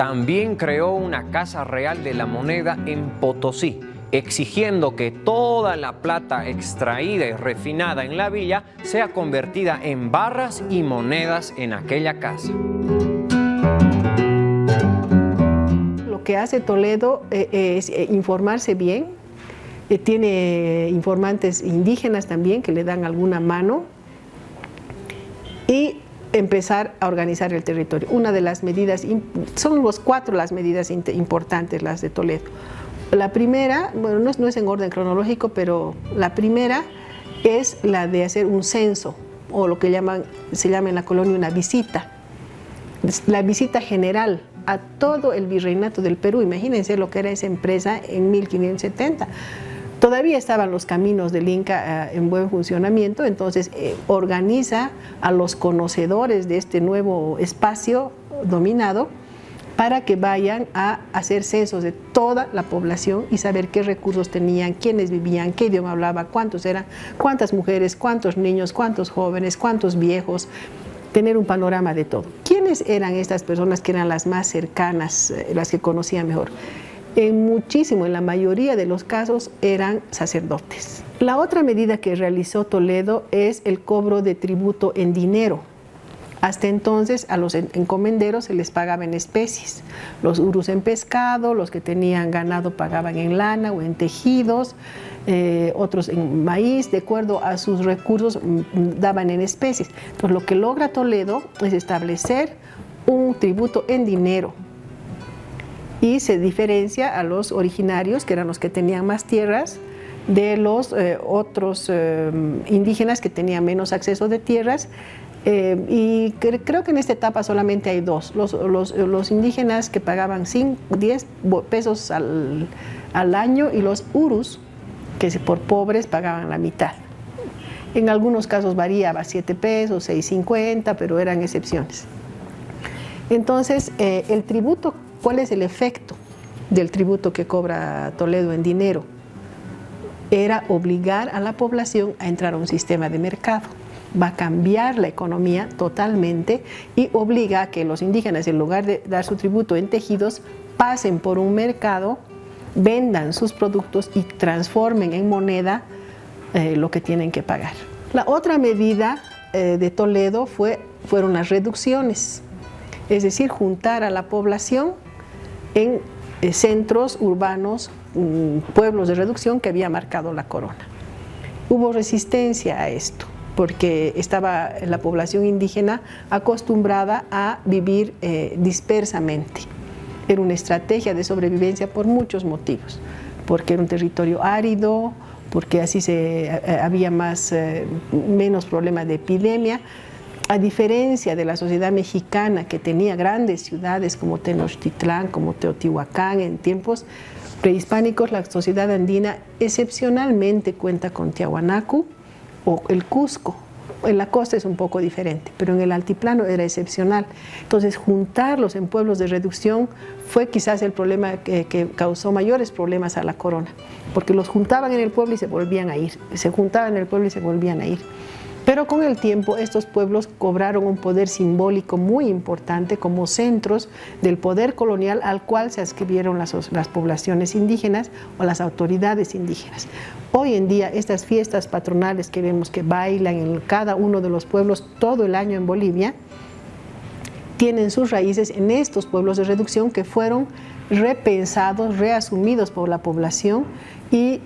También creó una Casa Real de la Moneda en Potosí, exigiendo que toda la plata extraída y refinada en la villa sea convertida en barras y monedas en aquella casa. Lo que hace Toledo es informarse bien, tiene informantes indígenas también que le dan alguna mano y empezar a organizar el territorio. Una de las medidas, son cuatro las medidas importantes las de Toledo. La primera, bueno, no es en orden cronológico, pero la primera es la de hacer un censo, o lo que se llama en la colonia una visita. La visita general a todo el virreinato del Perú. Imagínense lo que era esa empresa en 1570. Todavía estaban los caminos del Inca en buen funcionamiento, entonces organiza a los conocedores de este nuevo espacio dominado para que vayan a hacer censos de toda la población y saber qué recursos tenían, quiénes vivían, qué idioma hablaba, cuántos eran, cuántas mujeres, cuántos niños, cuántos jóvenes, cuántos viejos, tener un panorama de todo. ¿Quiénes eran estas personas que eran las más cercanas, las que conocían mejor? En la mayoría de los casos eran sacerdotes. La otra medida que realizó Toledo es el cobro de tributo en dinero. Hasta entonces a los encomenderos se les pagaba en especies, los urus en pescado, los que tenían ganado pagaban en lana o en tejidos, otros en maíz, de acuerdo a sus recursos daban en especies. Entonces lo que logra Toledo es establecer un tributo en dinero y se diferencia a los originarios, que eran los que tenían más tierras, de los otros indígenas que tenían menos acceso de tierras. Y creo que en esta etapa solamente hay dos, los indígenas que pagaban 10 pesos al año y los urus, que por pobres pagaban la mitad. En algunos casos variaba 7 pesos, 6.50, pero eran excepciones. Entonces, el tributo, ¿cuál es el efecto del tributo que cobra Toledo en dinero? Era obligar a la población a entrar a un sistema de mercado. Va a cambiar la economía totalmente y obliga a que los indígenas, en lugar de dar su tributo en tejidos, pasen por un mercado, vendan sus productos y transformen en moneda lo que tienen que pagar. La otra medida de Toledo fueron las reducciones, es decir, juntar a la población en centros urbanos, pueblos de reducción que había marcado la corona. Hubo resistencia a esto, porque estaba la población indígena acostumbrada a vivir dispersamente. Era una estrategia de sobrevivencia por muchos motivos, porque era un territorio árido, porque así había menos problemas de epidemia. A diferencia de la sociedad mexicana, que tenía grandes ciudades como Tenochtitlán, como Teotihuacán en tiempos prehispánicos, la sociedad andina excepcionalmente cuenta con Tiahuanacu o el Cusco. En la costa es un poco diferente, pero en el altiplano era excepcional. Entonces, juntarlos en pueblos de reducción fue quizás el problema que causó mayores problemas a la corona, porque los juntaban en el pueblo y se volvían a ir, se juntaban en el pueblo y se volvían a ir. Pero con el tiempo estos pueblos cobraron un poder simbólico muy importante como centros del poder colonial al cual se adscribieron las poblaciones indígenas o las autoridades indígenas. Hoy en día estas fiestas patronales que vemos que bailan en cada uno de los pueblos todo el año en Bolivia tienen sus raíces en estos pueblos de reducción que fueron repensados, reasumidos por la población y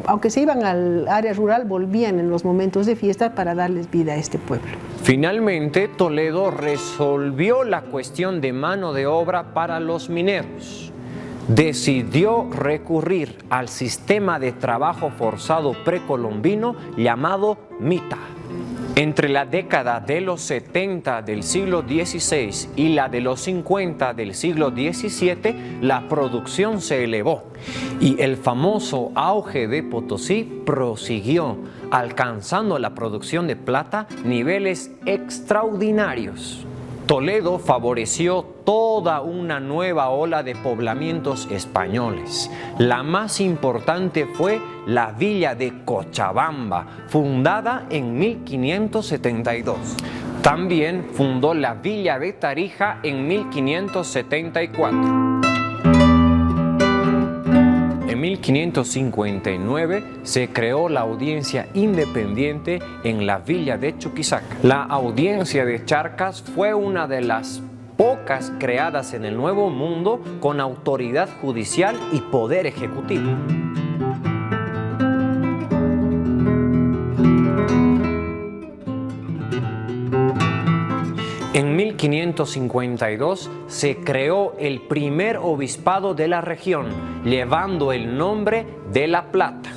aunque se iban al área rural, volvían en los momentos de fiesta para darles vida a este pueblo. Finalmente, Toledo resolvió la cuestión de mano de obra para los mineros. Decidió recurrir al sistema de trabajo forzado precolombino llamado mita. Entre la década de los 70 del siglo XVI y la de los 50 del siglo XVII, la producción se elevó y el famoso auge de Potosí prosiguió, alcanzando la producción de plata niveles extraordinarios. Toledo favoreció toda una nueva ola de poblamientos españoles. La más importante fue la villa de Cochabamba, fundada en 1572. También fundó la villa de Tarija en 1574. En 1559 se creó la audiencia independiente en la villa de Chuquisaca. La audiencia de Charcas fue una de las pocas creadas en el Nuevo Mundo con autoridad judicial y poder ejecutivo. En 1552 se creó el primer obispado de la región, llevando el nombre de La Plata.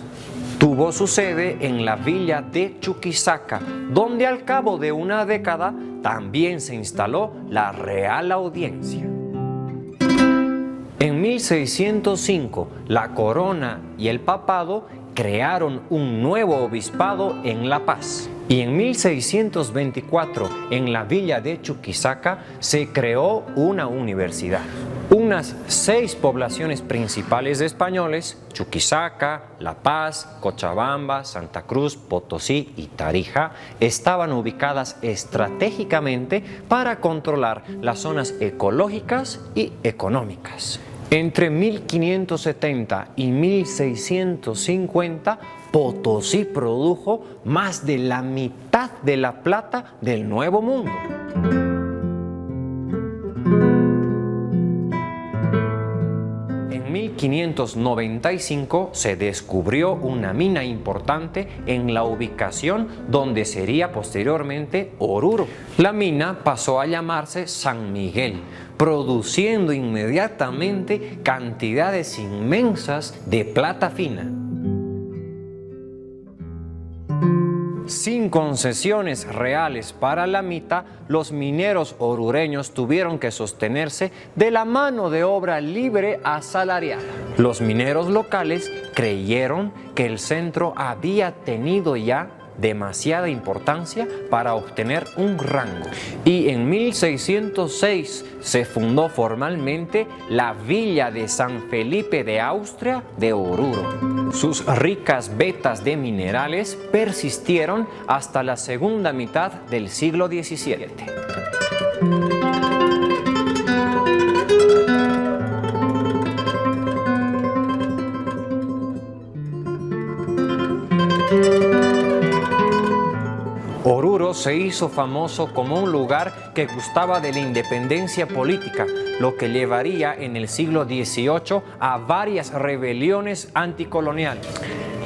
Tuvo su sede en la villa de Chuquisaca, donde al cabo de una década también se instaló la Real Audiencia. En 1605, la corona y el papado crearon un nuevo obispado en La Paz. Y en 1624, en la villa de Chuquisaca, se creó una universidad. Unas 6 poblaciones principales de españoles, Chuquisaca, La Paz, Cochabamba, Santa Cruz, Potosí y Tarija, estaban ubicadas estratégicamente para controlar las zonas ecológicas y económicas. Entre 1570 y 1650, Potosí produjo más de la mitad de la plata del Nuevo Mundo. En 1595 se descubrió una mina importante en la ubicación donde sería posteriormente Oruro. La mina pasó a llamarse San Miguel, produciendo inmediatamente cantidades inmensas de plata fina. Sin concesiones reales para la mitad, los mineros orureños tuvieron que sostenerse de la mano de obra libre asalariada. Los mineros locales creyeron que el centro había tenido ya demasiada importancia para obtener un rango, y en 1606 se fundó formalmente la villa de San Felipe de Austria de Oruro. Sus ricas vetas de minerales persistieron hasta la segunda mitad del siglo XVII. Oruro se hizo famoso como un lugar que gustaba de la independencia política, lo que llevaría en el siglo XVIII a varias rebeliones anticoloniales.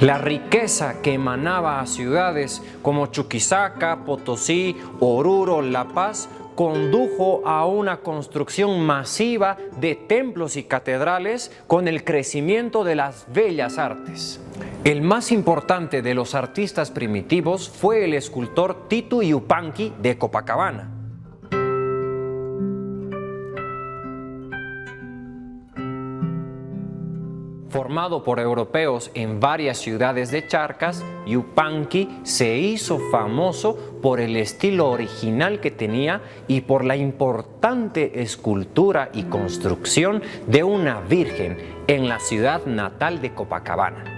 La riqueza que emanaba a ciudades como Chuquisaca, Potosí, Oruro, La Paz, condujo a una construcción masiva de templos y catedrales con el crecimiento de las bellas artes. El más importante de los artistas primitivos fue el escultor Titu Yupanqui de Copacabana. Formado por europeos en varias ciudades de Charcas, Yupanqui se hizo famoso por el estilo original que tenía y por la importante escultura y construcción de una virgen en la ciudad natal de Copacabana.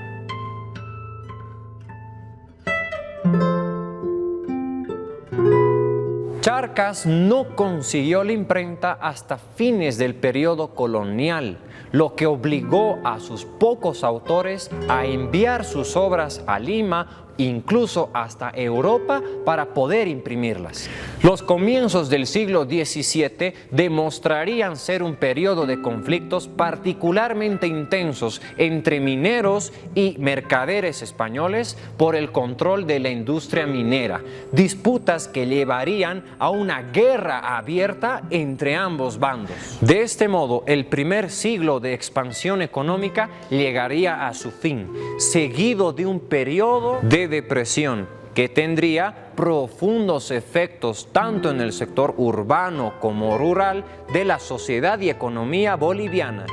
Charcas no consiguió la imprenta hasta fines del periodo colonial, lo que obligó a sus pocos autores a enviar sus obras a Lima, incluso hasta Europa, para poder imprimirlas. Los comienzos del siglo XVII demostrarían ser un periodo de conflictos particularmente intensos entre mineros y mercaderes españoles por el control de la industria minera, disputas que llevarían a una guerra abierta entre ambos bandos. De este modo, el primer siglo de expansión económica llegaría a su fin, seguido de un periodo de depresión que tendría profundos efectos tanto en el sector urbano como rural de la sociedad y economía boliviana.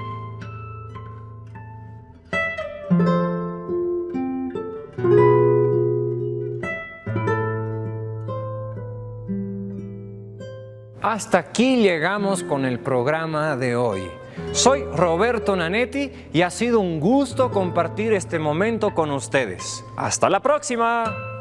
Hasta aquí llegamos con el programa de hoy. Soy Roberto Nanetti y ha sido un gusto compartir este momento con ustedes. ¡Hasta la próxima!